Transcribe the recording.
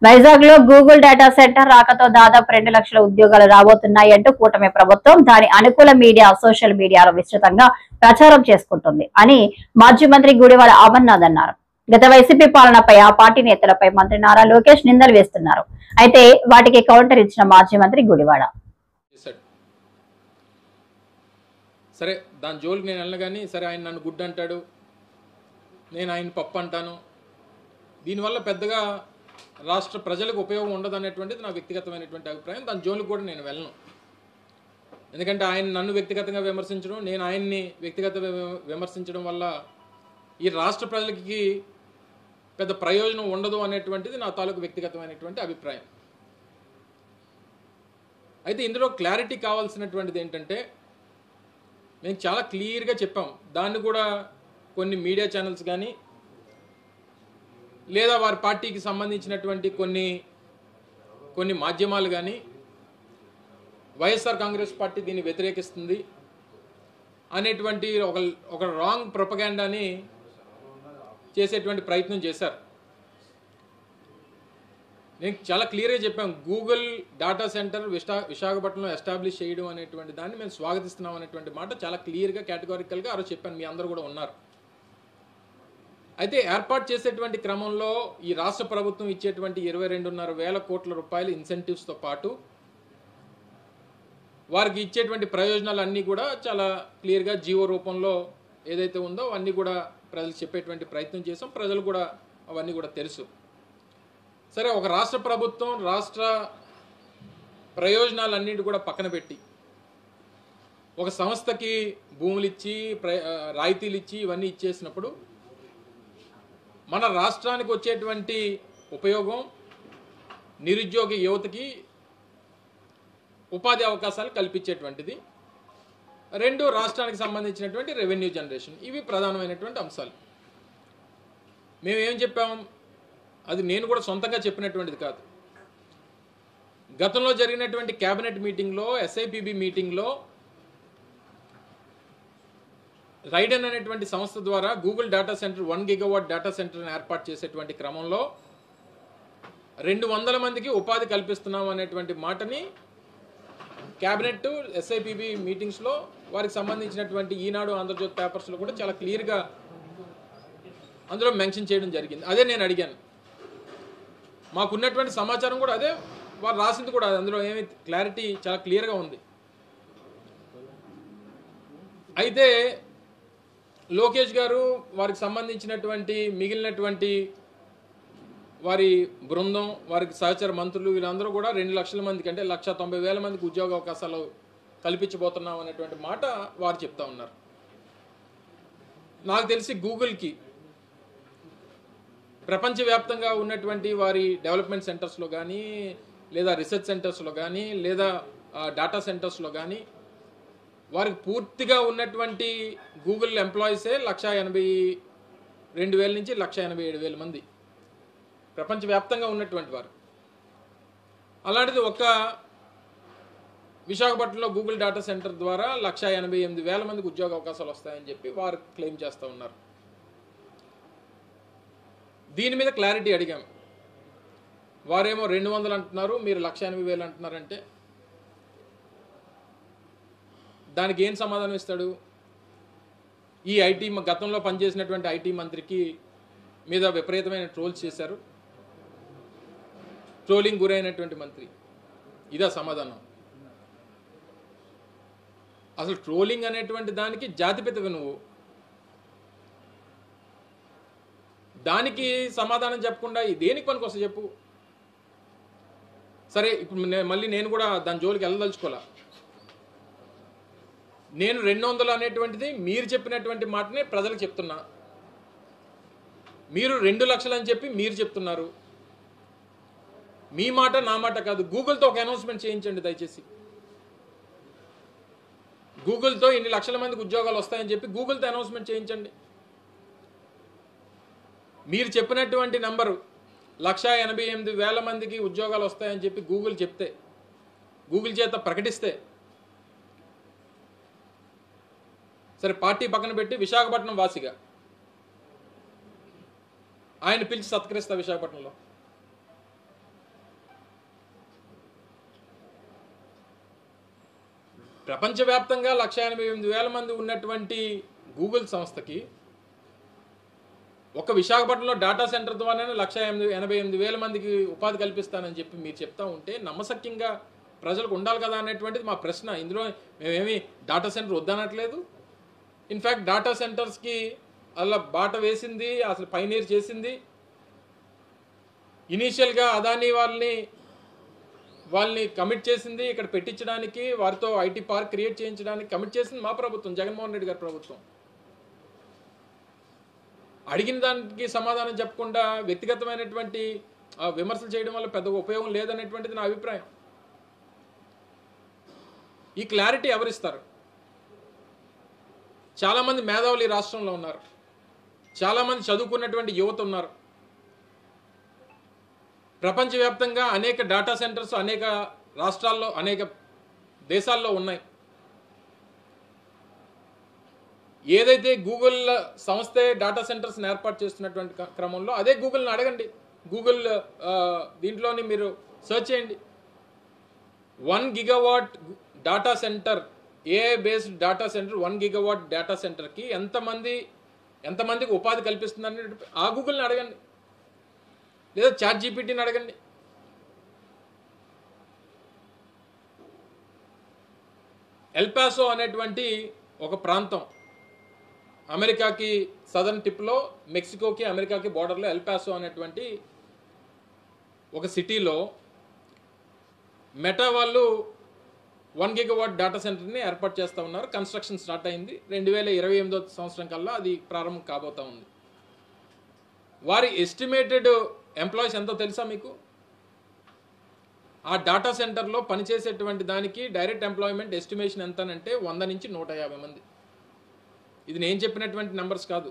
వైజాగ్ లో Google data centre రాకతో దాదాపు 2 లక్షల ఉద్యోగాలు రాబోతున్నాయంటూ కూటమి ప్రభుత్వం దాని అనుకూల మీడియా సోషల్ మీడియాలో విస్తృతంగా ప్రచారం చేసుకుంటుంది అని మాజీ మంత్రి గుడివాడ అమర్నాథ్ అన్నారు. గత వైసీపీ పాలనపై ఆ పార్టీ నేతలపై మంత్రి నారా లోకేష్ నిందలు వేస్తున్నారు. అయితే వాటికి కౌంటర్ ఇచ్చిన మాజీ మంత్రి గుడివాడ సరే దాని జోలికి నేను వెళ్ళగాని సరే ఆయన నన్ను గుడ్ అంటాడు, నేను ఆయన పప్పు అంటాను, దీనివల్ల పెద్దగా రాష్ట్ర ప్రజలకు ఉపయోగం ఉండదు అనేటువంటిది నా వ్యక్తిగతమైనటువంటి అభిప్రాయం. దాని జోలికి కూడా నేను వెళ్ళను. ఎందుకంటే ఆయన నన్ను వ్యక్తిగతంగా విమర్శించడం, నేను ఆయన్ని వ్యక్తిగతంగా విమర్శించడం వల్ల ఈ రాష్ట్ర ప్రజలకి పెద్ద ప్రయోజనం ఉండదు అనేటువంటిది నా తాలూకు వ్యక్తిగతమైనటువంటి అభిప్రాయం. అయితే ఇందులో క్లారిటీ కావాల్సినటువంటిది ఏంటంటే, మేము చాలా క్లియర్గా చెప్పాం. దాన్ని కూడా కొన్ని మీడియా ఛానల్స్ కానీ లేదా వారి పార్టీకి సంబంధించినటువంటి కొన్ని మాధ్యమాలు కానీ వైఎస్ఆర్ కాంగ్రెస్ పార్టీ దీన్ని వ్యతిరేకిస్తుంది అనేటువంటి ఒక రాంగ్ ప్రొపగాండాని చేసేటువంటి ప్రయత్నం చేశారు. నేను చాలా క్లియర్గా చెప్పాం, గూగుల్ డేటా సెంటర్ విశాఖపట్నంలో ఎస్టాబ్లిష్ చేయడం అనేటువంటి దాన్ని మేము స్వాగతిస్తున్నాం అనేటువంటి మాట చాలా క్లియర్గా కేటగారికల్గా ఆ రోజు చెప్పాను. మీ అందరూ కూడా ఉన్నారు. అయితే ఏర్పాటు చేసేటువంటి క్రమంలో ఈ రాష్ట్ర ప్రభుత్వం ఇచ్చేటువంటి 22,500 కోట్ల రూపాయల ఇన్సెంటివ్స్తో పాటు వారికి ఇచ్చేటువంటి ప్రయోజనాలు అన్నీ కూడా చాలా క్లియర్గా జీవో రూపంలో ఏదైతే ఉందో అవన్నీ కూడా ప్రజలకు చెప్పేటువంటి ప్రయత్నం చేసాం. ప్రజలు కూడా అవన్నీ కూడా తెలుసు. సరే, ఒక రాష్ట్ర ప్రభుత్వం రాష్ట్ర ప్రయోజనాలన్నింటి కూడా పక్కన పెట్టి ఒక సంస్థకి భూములు ఇచ్చి రాయితీలు ఇచ్చి ఇవన్నీ ఇచ్చేసినప్పుడు మన రాష్ట్రానికి వచ్చేటువంటి ఉపయోగం నిరుద్యోగ యువతకి ఉపాధి అవకాశాలు కల్పించేటువంటిది, రెండు రాష్ట్రానికి సంబంధించినటువంటి రెవెన్యూ జనరేషన్, ఇవి ప్రధానమైనటువంటి అంశాలు. మేమేం చెప్పాము, అది నేను కూడా సొంతంగా చెప్పినటువంటిది కాదు. గతంలో జరిగినటువంటి కేబినెట్ మీటింగ్లో, ఎస్ఐపిబి మీటింగ్లో రైడెన్ అనేటువంటి సంస్థ ద్వారా Google data centre 1 gigawatt data సెంటర్ని ఏర్పాటు చేసేటువంటి క్రమంలో 200 మందికి ఉపాధి కల్పిస్తున్నాం అనేటువంటి మాటని క్యాబినెట్ ఎస్ఐపిబి మీటింగ్స్లో వారికి సంబంధించినటువంటి ఈనాడు, ఆంధ్రజ్యోతి పేపర్స్లో కూడా చాలా క్లియర్గా అందులో మెన్షన్ చేయడం జరిగింది. అదే నేను అడిగాను. మాకున్నటువంటి సమాచారం కూడా అదే, వారు రాసింది కూడా అందులో ఏమి క్లారిటీ చాలా క్లియర్గా ఉంది. అయితే లోకేష్ గారు, వారికి సంబంధించినటువంటి మిగిలినటువంటి వారి బృందం, వారికి సహచర మంత్రులు, వీళ్ళందరూ కూడా 2 లక్షల మందికి అంటే 1,90,000 మందికి ఉద్యోగ అవకాశాలు కల్పించబోతున్నాం అనేటువంటి మాట వారు చెప్తా ఉన్నారు. నాకు తెలిసి గూగుల్కి ప్రపంచవ్యాప్తంగా ఉన్నటువంటి వారి డెవలప్మెంట్ సెంటర్స్లో కానీ, లేదా రీసెర్చ్ సెంటర్స్లో కానీ, లేదా డేటా సెంటర్స్లో కానీ వారికి పూర్తిగా ఉన్నటువంటి గూగుల్ ఎంప్లాయీసే 1,82,000 నుంచి 1,87,000 మంది ప్రపంచవ్యాప్తంగా ఉన్నటువంటి వారు. అలాంటిది ఒక విశాఖపట్నంలో గూగుల్ డేటా సెంటర్ ద్వారా 1,88,000 మందికి ఉద్యోగ అవకాశాలు వస్తాయని చెప్పి వారు క్లెయిమ్ చేస్తూ ఉన్నారు. దీని మీద క్లారిటీ అడిగాం. వారేమో 200 అంటున్నారు, మీరు 1,80,000 అంటున్నారంటే దానికి ఏం సమాధానం ఇస్తాడు? ఈ ఐటీ గతంలో పనిచేసినటువంటి ఐటీ మంత్రికి మీద విపరీతమైన ట్రోల్స్ చేశారు, ట్రోలింగ్ గురైనటువంటి మంత్రి. ఇదా సమాధానం? అసలు ట్రోలింగ్ అనేటువంటి దానికి జాతిపితవి నువ్వు. దానికి సమాధానం చెప్పకుండా దేనికి పనికి వస్తే చెప్పు. సరే, ఇప్పుడు మళ్ళీ నేను కూడా దాని జోలికి వెళ్ళదలుచుకోలే. నేను 200 అనేటువంటిది మీరు చెప్పినటువంటి మాటనే ప్రజలకు చెప్తున్నా. మీరు 2 లక్షలు అని చెప్పి మీరు చెప్తున్నారు. మీ మాట నా మాట కాదు. గూగుల్తో ఒక అనౌన్స్మెంట్ చేయించండి దయచేసి. గూగుల్తో ఇన్ని లక్షల మందికి ఉద్యోగాలు వస్తాయని చెప్పి గూగుల్తో అనౌన్స్మెంట్ చేయించండి. మీరు చెప్పినటువంటి నంబరు 1,88,000 మందికి ఉద్యోగాలు వస్తాయని చెప్పి గూగుల్ చెప్తే, గూగుల్ చేత ప్రకటిస్తే, సరే పార్టీ పక్కన పెట్టి విశాఖపట్నం వాసిగా ఆయన పిలిచి సత్కరిస్తా విశాఖపట్నంలో. ప్రపంచవ్యాప్తంగా 1,88,000 మంది ఉన్నటువంటి గూగుల్ సంస్థకి ఒక విశాఖపట్నంలో డేటా సెంటర్ ద్వారానే 1,88,000 మందికి ఉపాధి కల్పిస్తానని చెప్పి మీరు చెప్తా ఉంటే నమ్మశక్యంగా ప్రజలకు ఉండాలి కదా అనేటువంటిది మా ప్రశ్న. ఇందులో మేమేమి డేటా సెంటర్ వద్దనట్లేదు. ఇన్ఫ్యాక్ట్ డేటా సెంటర్స్కి అలా బాట వేసింది, అసలు పైనీర్ చేసింది ఇనీషియల్గా అదానీ వాళ్ళని కమిట్ చేసింది ఇక్కడ పెట్టించడానికి, వారితో ఐటీ పార్క్ క్రియేట్ చేయించడానికి కమిట్ చేసింది మా ప్రభుత్వం, జగన్మోహన్ రెడ్డి గారి ప్రభుత్వం. అడిగిన దానికి సమాధానం చెప్పకుండా వ్యక్తిగతమైనటువంటి విమర్శలు చేయడం వల్ల పెద్దగా ఉపయోగం లేదనేటువంటిది నా అభిప్రాయం. ఈ క్లారిటీ ఎవరిస్తారు? చాలామంది మేధావులు ఈ రాష్ట్రంలో ఉన్నారు, చాలామంది చదువుకున్నటువంటి యువత ఉన్నారు. ప్రపంచవ్యాప్తంగా అనేక డేటా సెంటర్స్ అనేక రాష్ట్రాల్లో అనేక దేశాల్లో ఉన్నాయి. ఏదైతే గూగుల్ సంస్థే డేటా సెంటర్స్ని ఏర్పాటు చేస్తున్నటువంటి క్రమంలో అదే గూగుల్ని అడగండి. గూగుల్ దీంట్లోని మీరు సెర్చ్ చేయండి. 1 gigawatt data centre, AI based data centre, 1 gigawatt data సెంటర్కి ఎంతమందికి ఉపాధి కల్పిస్తుందని ఆ గూగుల్ని అడగండి, లేదా చాట్ జీపీటీని అడగండి. ఎల్పాసో అనేటువంటి ఒక ప్రాంతం అమెరికాకి సదర్న్ టిప్లో, మెక్సికోకి అమెరికాకి బోర్డర్లో ఎల్పాసో అనేటువంటి ఒక సిటీలో మెటా వాళ్ళు 1 గిగావాట్ డేటా సెంటర్ని ఏర్పాటు చేస్తూ ఉన్నారు. కన్స్ట్రక్షన్ స్టార్ట్ అయింది. 2028 సంవత్సరం కల్లా అది ప్రారంభం కాబోతా ఉంది. వారి ఎస్టిమేటెడ్ ఎంప్లాయీస్ ఎంతో తెలుసా మీకు? ఆ డేటా సెంటర్లో పనిచేసేటువంటి దానికి డైరెక్ట్ ఎంప్లాయ్మెంట్ ఎస్టిమేషన్ ఎంత అంటే 100 నుంచి 150 మంది. ఇది నేను చెప్పినటువంటి నెంబర్స్ కాదు.